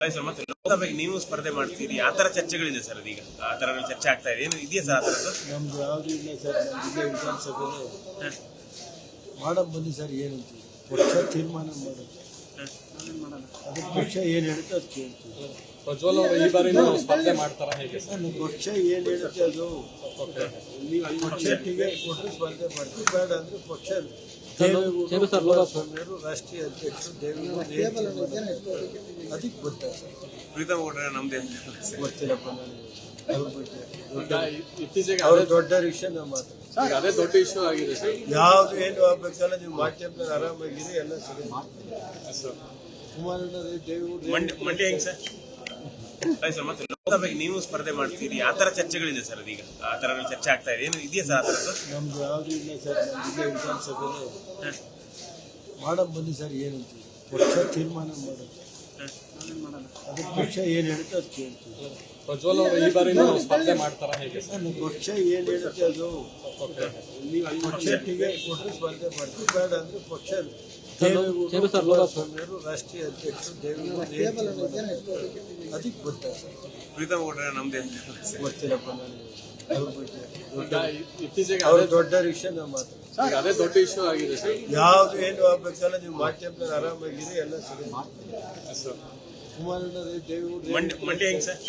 Sir ಮತ್ತೆ ಲೋಕಸಭೆಗೆ ನೀವು ಸ್ಪರ್ಧೆ ಮಾಡ್ತೀರಿ, ಆ ತರ ಚರ್ಚೆಗಳಿದೆ ಸರ್. ಈಗ ಆ ತರ ಚರ್ಚೆ ಆಗ್ತಾ ಇದೆ, ಏನು ಇದೆಯಾ ಸರ್ ಆ ಥರದ್ದು? ನಮ್ದು ಯಾವುದು ಇಲ್ಲ ಸರ್. ನಮಗೆ ವಿಧಾನಸಭೆಯಲ್ಲಿ ಮಾಡಕ್ ಬನ್ನಿ ಸರ್. ಏನಂತೀವಿ, ಪಕ್ಷ ತೀರ್ಮಾನ ಮಾಡುತ್ತೆ. ಅದು ಪಕ್ಷ ಏನು ಹೇಳುತ್ತೆ ಅದು ಕೇಳ್ತೀವಿ. ಪ್ರಜ್ವಲ್ ಅವರು ಈ ಬಾರಿ ಸ್ಪರ್ಧೆ ಮಾಡ್ತಾರ ಹೇಗೆ ಸರ್? ಪಕ್ಷ ಏನು ಹೇಳುತ್ತೆ ಅದು ಪಕ್ಷ ಟಿಕೆಟ್ ಕೊಟ್ಟರೆ ಸ್ಪರ್ಧೆ ಮಾಡ್ತೀವಿ. ಬೇಡ ಅಂದ್ರೆ ಪಕ್ಷ ಕುಮಾರಸ್ವಾಮಿಯವರು ರಾಷ್ಟ್ರೀಯ ಅಧ್ಯಕ್ಷರು ದೇವೇಗೌಡರು ಅದಕ್ಕೆ ಬರ್ತಾರೆ ಸರ್. ಪ್ರೀತಮ್ ಗೌಡ್ರೆ ನಮ್ದೇ ಗೊತ್ತಿಲ್ಲಪ್ಪ ನನಗೆ ಅವ್ರ ಬಗ್ಗೆ. ಇತ್ತೀಚೆಗೆ ಅವ್ರ ದೊಡ್ಡ ವಿಷಯ ನಾವು ಮಾತಾಡ್ತೀವಿ. ಅದೇ ದೊಡ್ಡ ಇಶ್ಯೂ ಆಗಿದೆ ಸರ್. ಯಾವ್ದು ಏನು ಆಗ್ಬೇಕಲ್ಲ ನೀವು ಮಾಧ್ಯಮದಲ್ಲಿ ಆರಾಮಾಗಿರಿ, ಎಲ್ಲ ಸರಿ. ಕುಮಾರಣ್ಣ ದೇವೇಗೌಡರು ಮಂಡ್ಯ ಹೆಂಗ್ ಸರ್? ಸರ್ ಮತ್ತೆ ಲೋಕಸಭೆಗೆ ನೀವು ಸ್ಪರ್ಧೆ ಮಾಡ್ತೀರಿ, ಆ ತರ ಚರ್ಚೆಗಳಿದೆ ಸರ್. ಈಗ ಆ ತರ ಚರ್ಚೆ ಆಗ್ತಾ ಇದೆ, ಏನು ಇದೆಯಾ ಸರ್ ಆ ಥರದ್ದು? ನಮ್ದು ಯಾವುದು ಇಲ್ಲ ಸರ್. ನಮಗೆ ವಿಧಾನಸಭೆಯಲ್ಲಿ ಮಾಡಕ್ ಬನ್ನಿ ಸರ್. ಏನಂತೀವಿ, ಪಕ್ಷ ತೀರ್ಮಾನ ಮಾಡುತ್ತೆ. ಅದು ಪಕ್ಷ ಏನು ಹೇಳುತ್ತೆ ಅದು ಕೇಳ್ತೀವಿ. ಪ್ರಜ್ವಲ್ ಅವರು ಈ ಬಾರಿ ಸ್ಪರ್ಧೆ ಮಾಡ್ತಾರ ಹೇಗೆ ಸರ್? ಪಕ್ಷ ಏನು ಹೇಳುತ್ತೆ ಅದು ಪಕ್ಷ ಟಿಕೆಟ್ ಕೊಟ್ಟರೆ ಸ್ಪರ್ಧೆ ಮಾಡ್ತೀವಿ. ಬೇಡ ಅಂದ್ರೆ ಪಕ್ಷ ಕುಮಾರಸ್ವಾಮಿಯವರು ರಾಷ್ಟ್ರೀಯ ಅಧ್ಯಕ್ಷರು ದೇವೇಗೌಡರು ಅದಕ್ಕೆ ಬರ್ತಾರೆ ಸರ್. ಪ್ರೀತಮ್ ಗೌಡ್ರೆ ನಮ್ದೇ ಗೊತ್ತಿಲ್ಲಪ್ಪ ನನಗೆ ಅವ್ರ ಬಗ್ಗೆ. ಇತ್ತೀಚೆಗೆ ಅವ್ರ ದೊಡ್ಡ ವಿಷಯ ನಾವು ಮಾತಾಡ್ತೀವಿ. ಅದೇ ದೊಡ್ಡ ಇಶ್ಯೂ ಆಗಿದೆ ಸರ್. ಯಾವ್ದು ಏನು ಆಗ್ಬೇಕಲ್ಲ ನೀವು ಮಾಧ್ಯಮದಲ್ಲಿ ಆರಾಮಾಗಿರಿ, ಎಲ್ಲ ಸರಿ. ಕುಮಾರಣ್ಣ ದೇವೇಗೌಡರು ಮಂಡ್ಯ ಹೆಂಗ್ ಸರ್?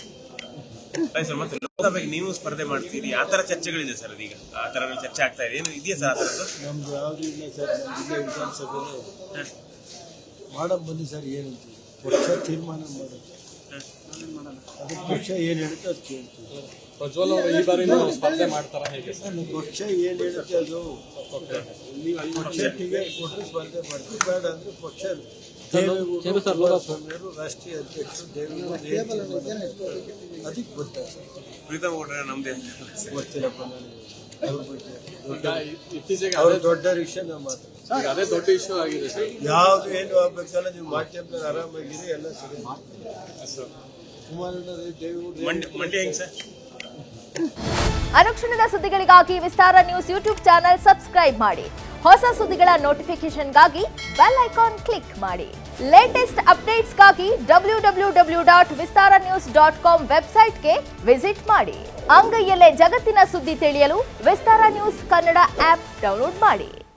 ಸರ್ ಮತ್ತೆ ಲೋಕಸಭೆಗೆ ನೀವು ಸ್ಪರ್ಧೆ ಮಾಡ್ತೀರಿ, ಆ ತರ ಚರ್ಚೆಗಳಿದೆ ಸರ್. ಈಗ ಆ ತರ ಚರ್ಚೆ ಆಗ್ತಾ ಇದೆ, ಏನು ಇದೆಯಾ ಸರ್ ಆ ಥರದ್ದು? ನಮ್ದು ಯಾವುದು ಇಲ್ಲ ಸರ್. ನಮಗೆ ವಿಧಾನಸಭೆಯಲ್ಲಿ ಮಾಡಕ್ ಬನ್ನಿ ಸರ್. ಏನಂತೀವಿ, ಪಕ್ಷ ತೀರ್ಮಾನ ಮಾಡುತ್ತೆ. ಅದು ಪಕ್ಷ ಏನು ಹೇಳುತ್ತೆ ಅದು ಕೇಳ್ತೀವಿ. ಪ್ರಜ್ವಲ್ ಅವರು ಈ ಬಾರಿ ಸ್ಪರ್ಧೆ ಮಾಡ್ತಾರ ಹೇಗೆ ಸರ್? ಪಕ್ಷ ಏನು ಹೇಳುತ್ತೆ ಅದು ಪಕ್ಷ ಟಿಕೆಟ್ ಕೊಟ್ಟರೆ ಸ್ಪರ್ಧೆ ಮಾಡ್ತೀವಿ. ಬೇಡ ಅಂದ್ರೆ ಪಕ್ಷ ಕುಮಾರಸ್ವಾಮಿಯವರು ರಾಷ್ಟ್ರೀಯ ಅಧ್ಯಕ್ಷರು ದೇವೇಗೌಡರು ಅದಕ್ಕೆ ಬರ್ತಾರೆ ಸರ್. ಪ್ರೀತಮ್ ಗೌಡ್ರೆ ನಮ್ದೇ ಗೊತ್ತಿಲ್ಲಪ್ಪ ನನಗೆ ಅವ್ರ ಬಗ್ಗೆ. ಇತ್ತೀಚೆಗೆ ಅವ್ರ ದೊಡ್ಡ ವಿಷಯ ನಾವು ಮಾತಾಡ್ತೀವಿ. ಅದೇ ದೊಡ್ಡ ಇಶ್ಯೂ ಆಗಿದೆ ಸರ್. ಯಾವ್ದು ಏನು ಆಗ್ಬೇಕಲ್ಲ ನೀವು ಮಾಧ್ಯಮದಲ್ಲಿ ಆರಾಮಾಗಿರಿ, ಎಲ್ಲ ಸರಿ. ಕುಮಾರಣ್ಣ ದೇವೇಗೌಡರು ಮಂಡ್ಯ ಹೆಂಗ್ ಸರ್? ಅನುಕ್ಷಣದ ಸುದ್ದಿಗಳಿಗಾಗಿ ವಿಸ್ತಾರ ನ್ಯೂಸ್ ಯೂಟ್ಯೂಬ್ ಚಾನೆಲ್ ಸಬ್ಸ್ಕ್ರೈಬ್ ಮಾಡಿ. ಹೊಸ ಸುದ್ದಿಗಳ ನೋಟಿಫಿಕೇಶನ್ಗಾಗಿ ಬೆಲ್ ಐಕಾನ್ ಕ್ಲಿಕ್ ಮಾಡಿ. ಲೇಟೆಸ್ಟ್ ಅಪ್ಡೇಟ್ಸ್ಗಾಗಿ www.vistaranews.com ವೆಬ್ಸೈಟ್ಗೆ ವಿಸಿಟ್ ಮಾಡಿ. ಅಂಗೈಯಲ್ಲೇ ಜಗತ್ತಿನ ಸುದ್ದಿ ತಿಳಿಯಲು ವಿಸ್ತಾರ ನ್ಯೂಸ್ ಕನ್ನಡ ಆಪ್ ಡೌನ್ಲೋಡ್ ಮಾಡಿ.